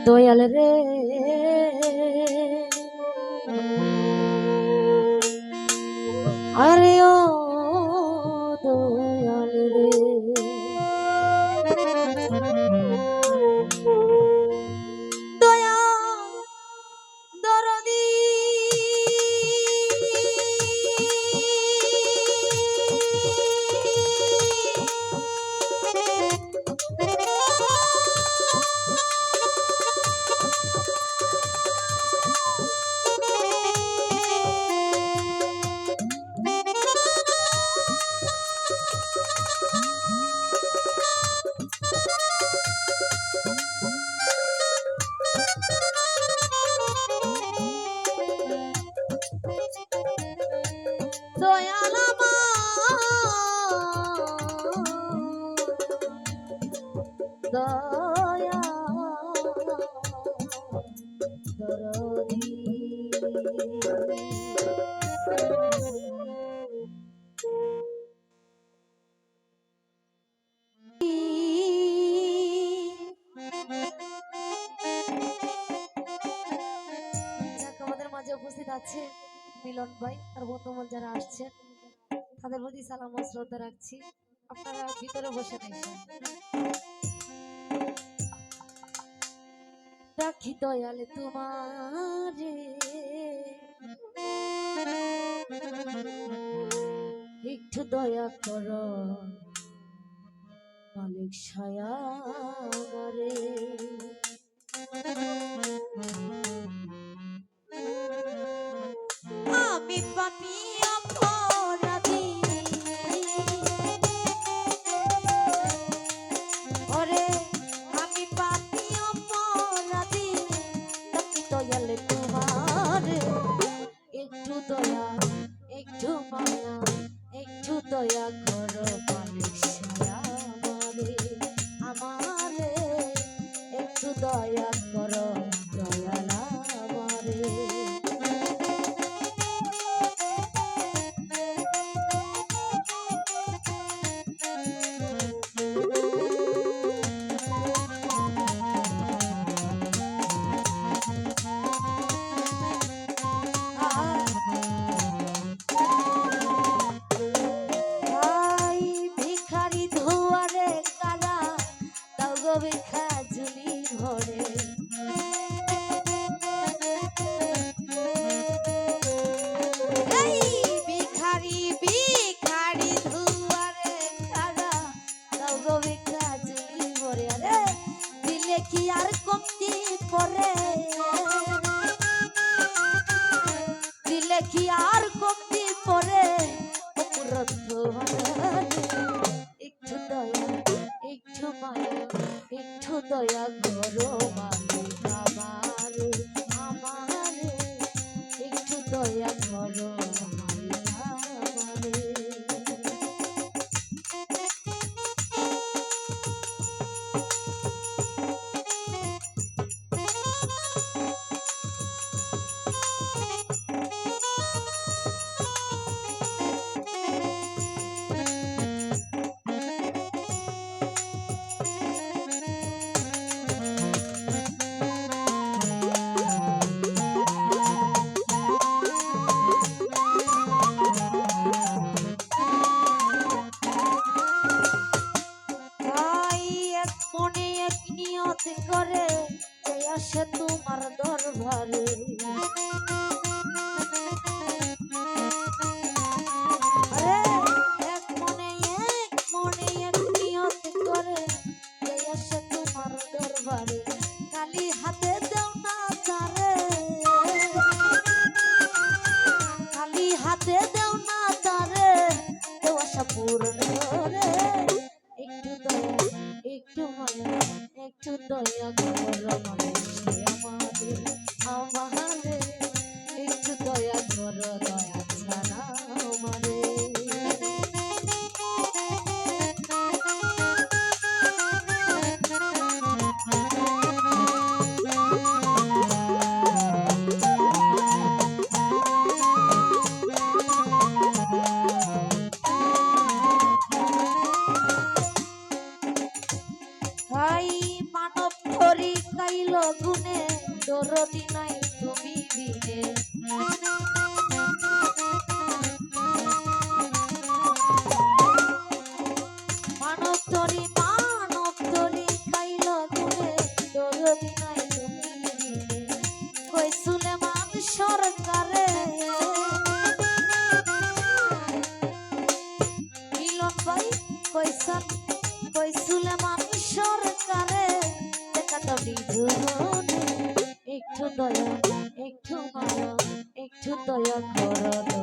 দয়াল রে আরে ও দয়াল রে দয়া দরদি দয়াল দয়া দরদি আমাদের মাঝে উপস্থিত আছে মিলন ভাই আর বন্ধুমল যারা আসছেন তাদের প্রতি সালাম ও শ্রদ্ধা রাখছি। আপনারা ভিতরে বসে নেই রাখি দয়ালে তোমারে একটু দয়া করো মালিক ছায়া আমারে আমি পাপী অপরাধী ওরে আমি পাপী অপরাধী দয়ালে তোমার একটু দয়া একটু মায়া একটু দয়া করো মালিক ছায়া আমারে একটু দয়া করো দয়াল আমারে কি আর কমতি পরে দিলে কি আর কমতি পরে একটু দয়া একটু মায়া একটু দয়া করো মালিক আমারে আমারে একটু দয়া করো মালিক আমারে করে আসে তোমার দরবারে এক মনে এক নিয়ত করে আসে তোমার দরবারে খালি হাতে দেও না তারে খালি হাতে দেও না তারে দেও আশা পূরণ করে একটু দয়া একটু মায়া একটু দয়া করো মালিক আমাদের আমারে একটু দয়া করো দয়া ছাড়া আমারে ভাই মানব ধরি কাইল গুনে দরদি নাই তুমি বিনে মানব ধরি কাইল গুনে দরদি নাই তুমি বিনে কই সুলেমান সরকারে মিলন ভাই কই সুলেমান সরকারে দেখা তো বিধুনে একটু দয়া একটু মায়া একটু দয়া করো